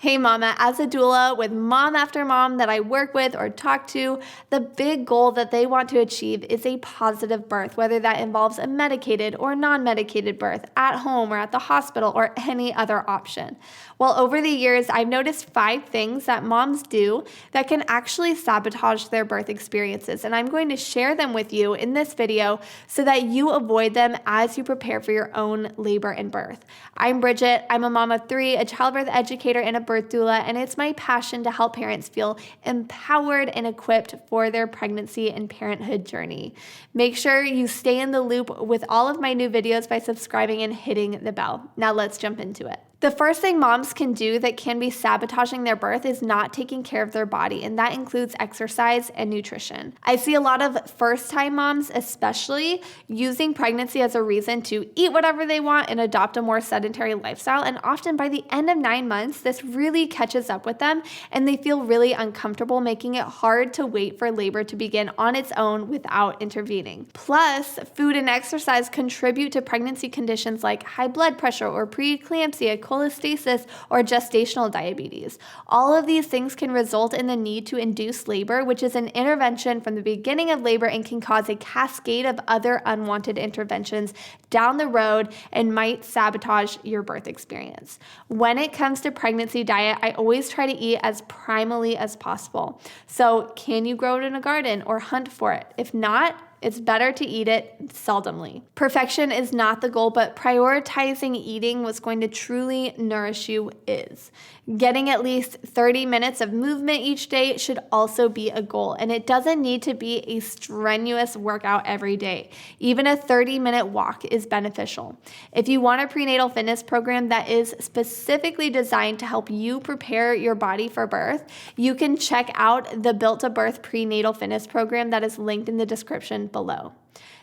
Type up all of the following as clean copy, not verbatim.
Hey mama, as a doula with mom after mom that I work with or talk to, the big goal that they want to achieve is a positive birth, whether that involves a medicated or non-medicated birth at home or at the hospital or any other option. Well, over the years, I've noticed 5 things that moms do that can actually sabotage their birth experiences, and I'm going to share them with you in this video so that you avoid them as you prepare for your own labor and birth. I'm Bridget. I'm a mom of 3, a childbirth educator, and a birth doula, and it's my passion to help parents feel empowered and equipped for their pregnancy and parenthood journey. Make sure you stay in the loop with all of my new videos by subscribing and hitting the bell. Now let's jump into it. The first thing moms can do that can be sabotaging their birth is not taking care of their body, and that includes exercise and nutrition. I see a lot of first-time moms, especially, using pregnancy as a reason to eat whatever they want and adopt a more sedentary lifestyle, and often by the end of 9 months, this really catches up with them, and they feel really uncomfortable, making it hard to wait for labor to begin on its own without intervening. Plus, food and exercise contribute to pregnancy conditions like high blood pressure or preeclampsia, cholestasis, or gestational diabetes. All of these things can result in the need to induce labor, which is an intervention from the beginning of labor and can cause a cascade of other unwanted interventions down the road and might sabotage your birth experience. When it comes to pregnancy diet, I always try to eat as primally as possible. So, can you grow it in a garden or hunt for it? If not, it's better to eat it seldomly. Perfection is not the goal, but prioritizing eating what's going to truly nourish you is. Getting at least 30 minutes of movement each day should also be a goal, and it doesn't need to be a strenuous workout every day. Even a 30-minute walk is beneficial. If you want a prenatal fitness program that is specifically designed to help you prepare your body for birth, you can check out the Built to Birth prenatal fitness program that is linked in the description below.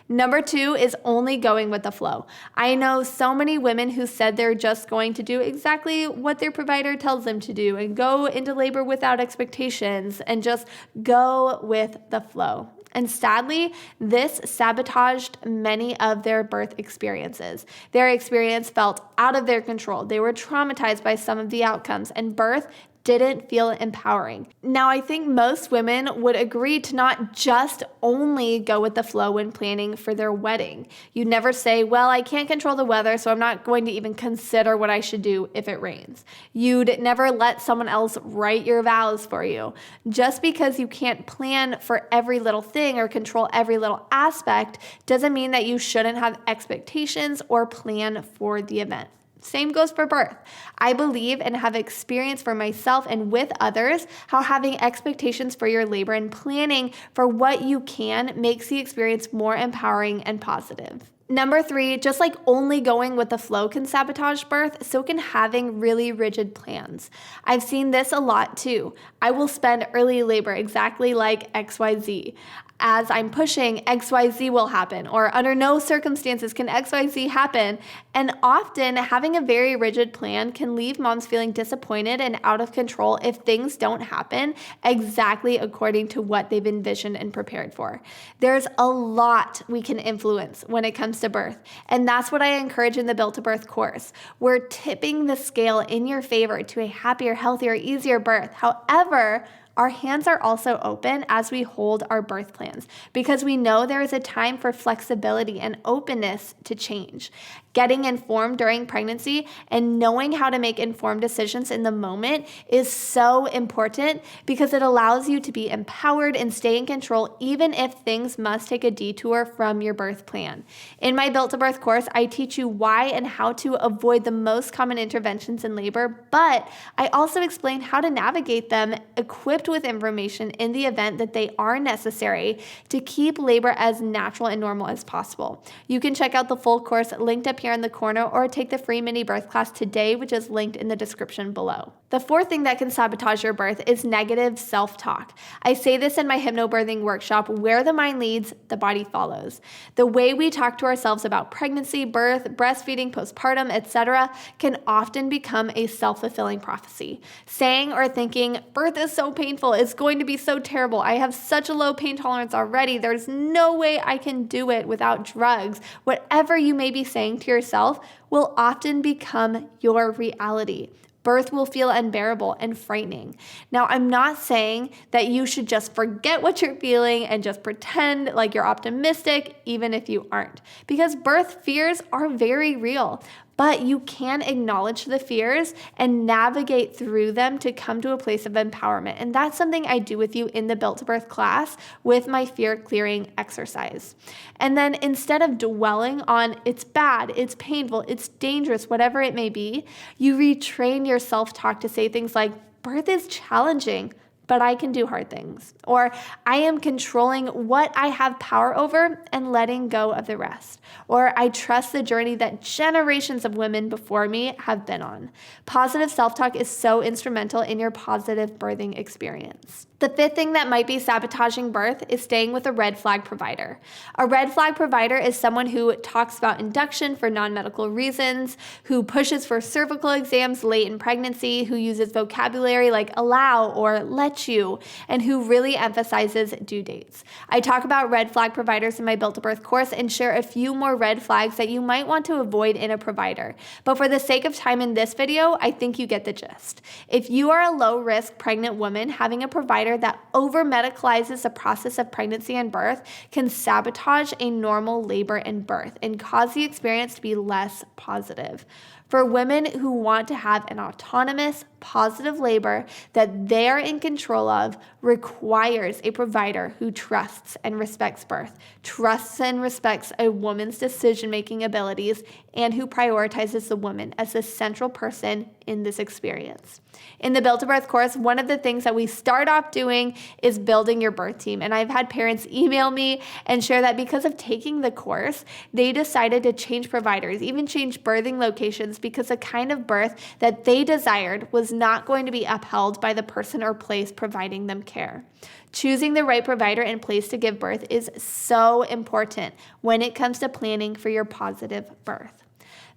Number 2 is only going with the flow. I know so many women who said they're just going to do exactly what their provider tells them to do and go into labor without expectations and just go with the flow. And sadly, this sabotaged many of their birth experiences. Their experience felt out of their control. They were traumatized by some of the outcomes, and birth didn't feel empowering. Now, I think most women would agree to not just only go with the flow when planning for their wedding. You never say, well, I can't control the weather, so I'm not going to even consider what I should do if it rains. You'd never let someone else write your vows for you. Just because you can't plan for every little thing or control every little aspect doesn't mean that you shouldn't have expectations or plan for the event. Same goes for birth. I believe and have experienced for myself and with others how having expectations for your labor and planning for what you can makes the experience more empowering and positive. Number 3, just like only going with the flow can sabotage birth, so can having really rigid plans. I've seen this a lot too. I will spend early labor exactly like XYZ. As I'm pushing, XYZ will happen, or under no circumstances can XYZ happen. And often having a very rigid plan can leave moms feeling disappointed and out of control if things don't happen exactly according to what they've envisioned and prepared for. There's a lot we can influence when it comes to birth, and that's what I encourage in the Built to Birth course. We're tipping the scale in your favor to a happier, healthier, easier birth. However, our hands are also open as we hold our birth plans because we know there is a time for flexibility and openness to change. Getting informed during pregnancy and knowing how to make informed decisions in the moment is so important because it allows you to be empowered and stay in control even if things must take a detour from your birth plan. In my Built to Birth course, I teach you why and how to avoid the most common interventions in labor, but I also explain how to navigate them equipped with information in the event that they are necessary to keep labor as natural and normal as possible. You can check out the full course linked up here in the corner or take the free mini birth class today, which is linked in the description below. The 4th thing that can sabotage your birth is negative self-talk. I say this in my hypnobirthing workshop, where the mind leads, the body follows. The way we talk to ourselves about pregnancy, birth, breastfeeding, postpartum, etc. can often become a self-fulfilling prophecy. Saying or thinking, birth is so painful, it's going to be so terrible, I have such a low pain tolerance already, there's no way I can do it without drugs. Whatever you may be saying to yourself will often become your reality. Birth will feel unbearable and frightening. Now, I'm not saying that you should just forget what you're feeling and just pretend like you're optimistic, even if you aren't, because birth fears are very real. But you can acknowledge the fears and navigate through them to come to a place of empowerment. And that's something I do with you in the Built to Birth class with my fear clearing exercise. And then instead of dwelling on it's bad, it's painful, it's dangerous, whatever it may be, you retrain your self-talk to say things like, birth is challenging, but I can do hard things. Or I am controlling what I have power over and letting go of the rest. Or I trust the journey that generations of women before me have been on. Positive self-talk is so instrumental in your positive birthing experience. The fifth thing that might be sabotaging birth is staying with a red flag provider. A red flag provider is someone who talks about induction for non-medical reasons, who pushes for cervical exams late in pregnancy, who uses vocabulary like allow or let you, and who really emphasizes due dates. I talk about red flag providers in my Built to Birth course and share a few more red flags that you might want to avoid in a provider. But for the sake of time in this video, I think you get the gist. If you are a low-risk pregnant woman, having a provider that over-medicalizes the process of pregnancy and birth can sabotage a normal labor and birth and cause the experience to be less positive. For women who want to have an autonomous, positive labor that they're in control of requires a provider who trusts and respects birth, trusts and respects a woman's decision-making abilities, and who prioritizes the woman as the central person in this experience. In the Built to Birth course, one of the things that we start off doing is building your birth team. And I've had parents email me and share that because of taking the course, they decided to change providers, even change birthing locations, because the kind of birth that they desired was not going to be upheld by the person or place providing them care. Choosing the right provider and place to give birth is so important when it comes to planning for your positive birth.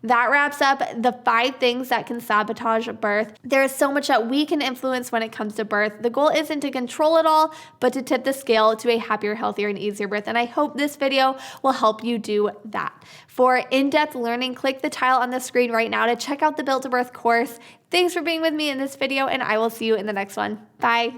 That wraps up the 5 things that can sabotage birth. There is so much that we can influence when it comes to birth. The goal isn't to control it all, but to tip the scale to a happier, healthier, and easier birth. And I hope this video will help you do that. For in-depth learning, click the tile on the screen right now to check out the Built to Birth course. Thanks for being with me in this video, and I will see you in the next one. Bye.